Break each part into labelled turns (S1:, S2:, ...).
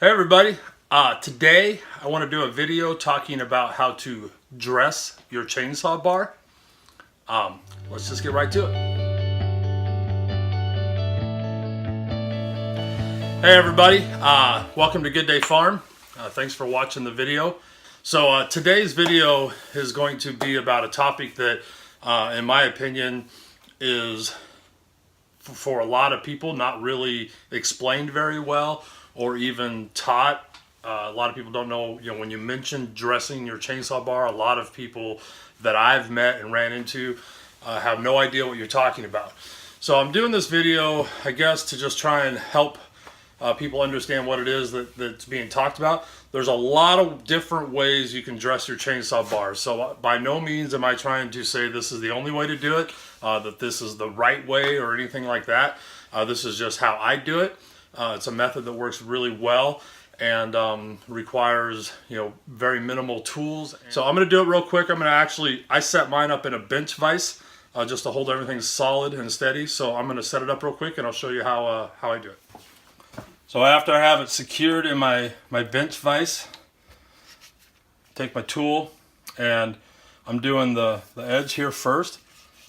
S1: Hey everybody, today I want to do a video talking about how to dress your chainsaw bar. Let's just get right to it. Hey everybody, welcome to Good Day Farm. Thanks for watching the video. So today's video is going to be about a topic that in my opinion is for a lot of people not really explained very well or even taught. A lot of people don't know, when you mention dressing your chainsaw bar, a lot of people that I've met and ran into have no idea what you're talking about. So I'm doing this video, I guess, to just try and help people understand what it is that's being talked about. There's a lot of different ways you can dress your chainsaw bar. So by no means am I trying to say this is the only way to do it, that this is the right way or anything like that. This is just how I do it. It's a method that works really well and requires very minimal tools. So I'm going to do it real quick. I set mine up in a bench vise just to hold everything solid and steady. So I'm going to set it up real quick and I'll show you how I do it. So after I have it secured in my bench vise, take my tool and I'm doing the edge here first.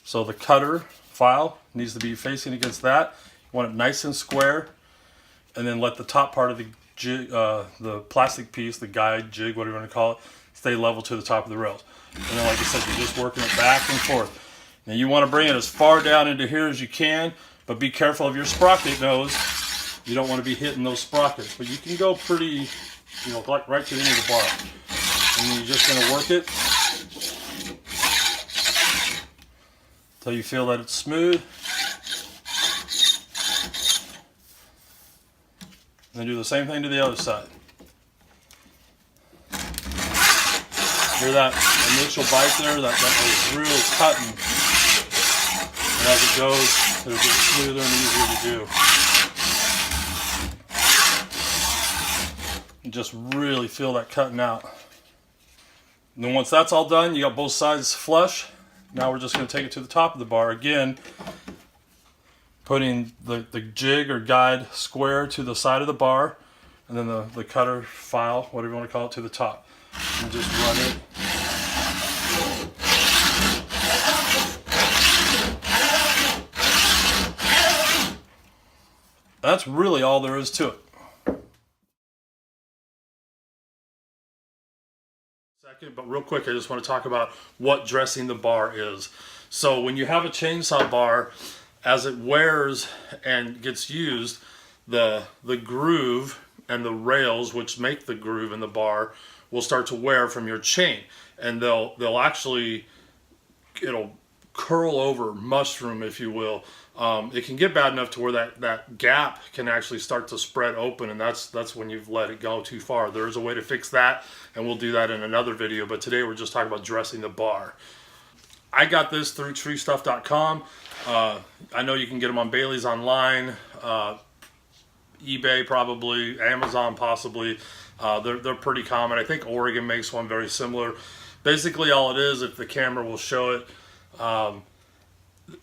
S1: So the cutter file needs to be facing against that. You want it nice and square. And then let the top part of the jig, the plastic piece, the guide, jig, whatever you want to call it, stay level to the top of the rails. And then, like I said, you're just working it back and forth. Now you want to bring it as far down into here as you can, but be careful of your sprocket nose. You don't want to be hitting those sprockets, but you can go pretty, like right to the end of the bar. And you're just going to work it until you feel that it's smooth. And then do the same thing to the other side. Hear that initial bite there? That was really cutting. And as it goes, it'll get smoother and easier to do. And just really feel that cutting out. And then once that's all done, you got both sides flush. Now we're just going to take it to the top of the bar again. Putting the jig or guide square to the side of the bar, and then the cutter file, whatever you want to call it, to the top. And just run it. That's really all there is to it. Second, but real quick, I just want to talk about what dressing the bar is. So when you have a chainsaw bar, as it wears and gets used, the groove and the rails which make the groove in the bar will start to wear from your chain, and they'll actually, it'll curl over, mushroom, if you will. It can get bad enough to where that gap can actually start to spread open, and that's when you've let it go too far. There is a way to fix that, and we'll do that in another video, but today we're just talking about dressing the bar. I got this through treestuff.com. I know you can get them on Bailey's online, eBay probably, Amazon possibly. They're pretty common. I think Oregon makes one very similar. Basically all it is, if the camera will show it,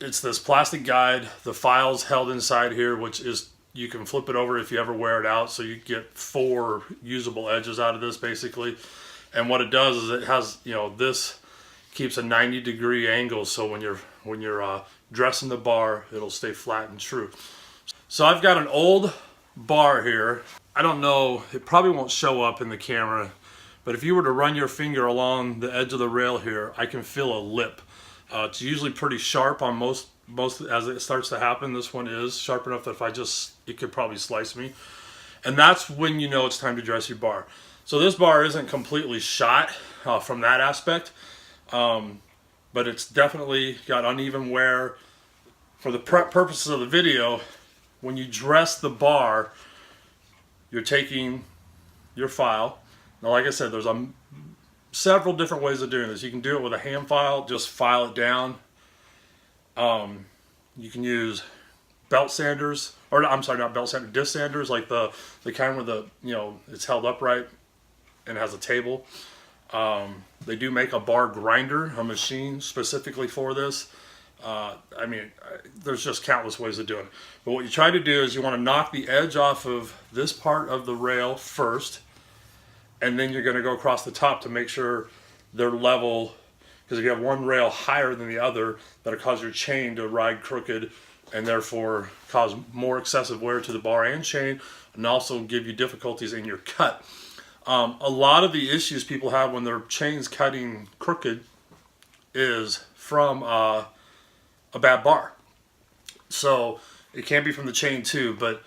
S1: it's this plastic guide. The file's held inside here, which is, you can flip it over if you ever wear it out, so you get 4 usable edges out of this basically. And what it does is it has, this keeps a 90-degree angle, so when you're dressing the bar, it'll stay flat and true. So I've got an old bar here. I don't know, it probably won't show up in the camera, but if you were to run your finger along the edge of the rail here, I can feel a lip. It's usually pretty sharp on most as it starts to happen. This one is sharp enough that it could probably slice me. And that's when you know it's time to dress your bar. So this bar isn't completely shot from that aspect. But it's definitely got uneven wear. For the purposes of the video, when you dress the bar, you're taking your file. Now, like I said, there's several different ways of doing this. You can do it with a hand file, just file it down. You can use belt sanders, or I'm sorry, not belt sanders, disc sanders, like the kind where it's held upright and has a table. They do make a bar grinder, a machine specifically for this. I mean, there's just countless ways of doing it. But what you try to do is you want to knock the edge off of this part of the rail first, and then you're going to go across the top to make sure they're level. Because if you have one rail higher than the other, that'll cause your chain to ride crooked and therefore cause more excessive wear to the bar and chain, and also give you difficulties in your cut. A lot of the issues people have when their chain's cutting crooked is from a bad bar. So it can be from the chain too, but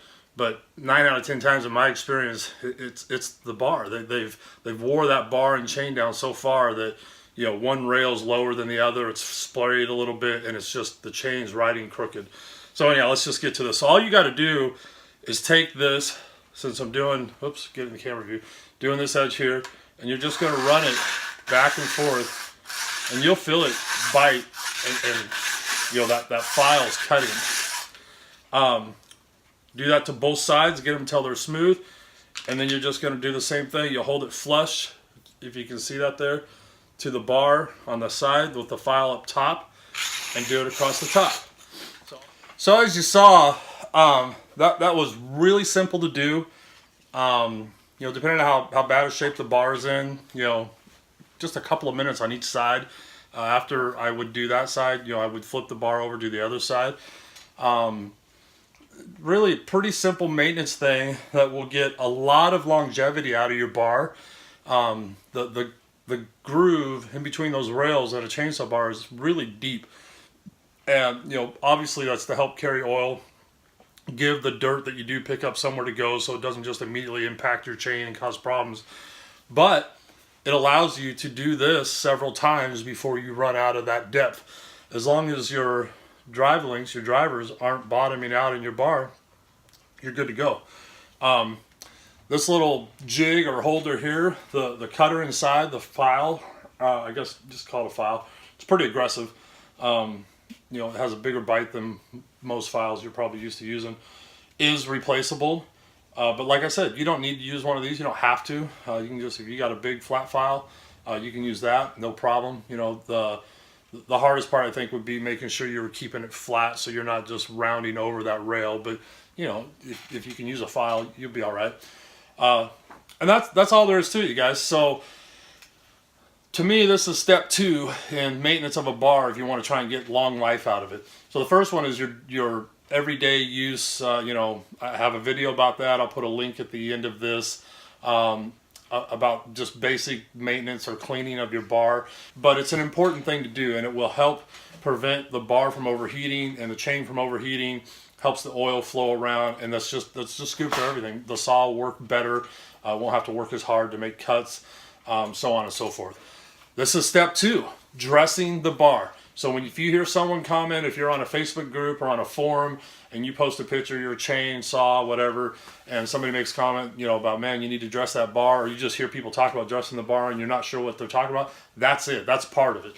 S1: 9 out of 10 times in my experience, it's the bar. They've wore that bar and chain down so far that, you know, one rail's lower than the other, it's splayed a little bit, and it's just the chain's riding crooked. So anyhow, let's just get to this. So all you got to do is take this, since I'm doing, oops, getting the camera view, doing this edge here, and you're just going to run it back and forth, and you'll feel it bite, and you know, that file's cutting. Do that to both sides, get them until they're smooth, and then you're just going to do the same thing. You'll hold it flush, if you can see that there, to the bar on the side with the file up top, and do it across the top. So as you saw, that was really simple to do. You know, depending on how bad a shape the bar is in, you know, just a couple of minutes on each side. After I would do that side, you know, I would flip the bar over, do the other side. Really pretty simple maintenance thing that will get a lot of longevity out of your bar. The groove in between those rails at a chainsaw bar is really deep. And, you know, obviously that's to help carry oil, give the dirt that you do pick up somewhere to go so it doesn't just immediately impact your chain and cause problems. But it allows you to do this several times before you run out of that depth. As long as your drive links, your drivers, aren't bottoming out in your bar, you're good to go. This little jig or holder here, the cutter inside, the file, I guess just call it a file, it's pretty aggressive. You know, it has a bigger bite than most files you're probably used to using, is replaceable. But like I said, you don't need to use one of these. You don't have to. You can just, if you got a big flat file, you can use that, no problem. You know, the hardest part I think would be making sure you're keeping it flat so you're not just rounding over that rail. But you know, if you can use a file, you'll be all right. And that's all there is to it, you guys. So to me, this is step 2 in maintenance of a bar if you want to try and get long life out of it. So the first one is your everyday use. You know, I have a video about that. I'll put a link at the end of this about just basic maintenance or cleaning of your bar. But it's an important thing to do, and it will help prevent the bar from overheating and the chain from overheating. Helps the oil flow around, and that's just good for everything. The saw will work better. Won't have to work as hard to make cuts, so on and so forth. This is step 2, dressing the bar. So if you hear someone comment, if you're on a Facebook group or on a forum and you post a picture of your chain, saw, whatever, and somebody makes a comment, you know, about, man, you need to dress that bar, or you just hear people talk about dressing the bar and you're not sure what they're talking about, that's it. That's part of it.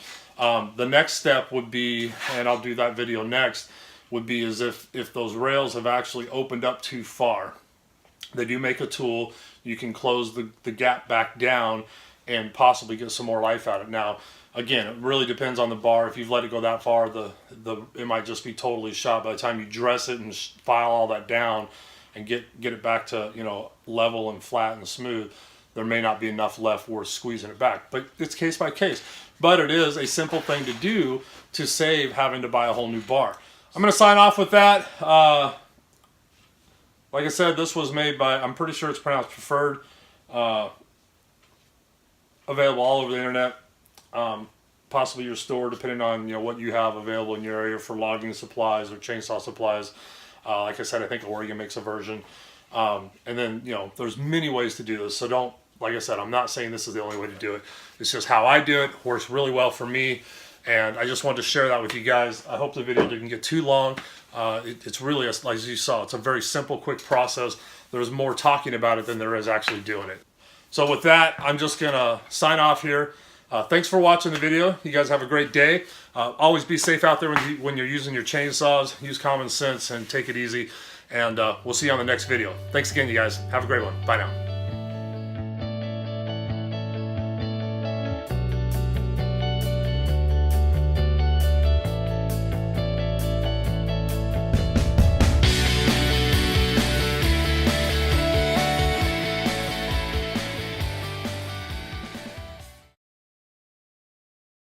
S1: The next step would be, and I'll do that video next, would be as if those rails have actually opened up too far. They do make a tool. You can close the gap back down and possibly get some more life out of it. Now, again, it really depends on the bar. If you've let it go that far, it might just be totally shot. By the time you dress it and file all that down and get it back to, you know, level and flat and smooth, there may not be enough left worth squeezing it back. But it's case by case. But it is a simple thing to do to save having to buy a whole new bar. I'm going to sign off with that. Like I said, this was made by, I'm pretty sure it's pronounced Preferred. Available all over the internet. Possibly your store, depending on, you know, what you have available in your area for logging supplies or chainsaw supplies. Like I said, I think Oregon makes a version. And then, you know, there's many ways to do this. So don't, like I said, I'm not saying this is the only way to do it. It's just how I do it. Works really well for me. And I just wanted to share that with you guys. I hope the video didn't get too long. It's really, as you saw, it's a very simple, quick process. There's more talking about it than there is actually doing it. So with that, I'm just going to sign off here. Thanks for watching the video. You guys have a great day. Always be safe out there when you're using your chainsaws. Use common sense and take it easy. And we'll see you on the next video. Thanks again, you guys. Have a great one. Bye now.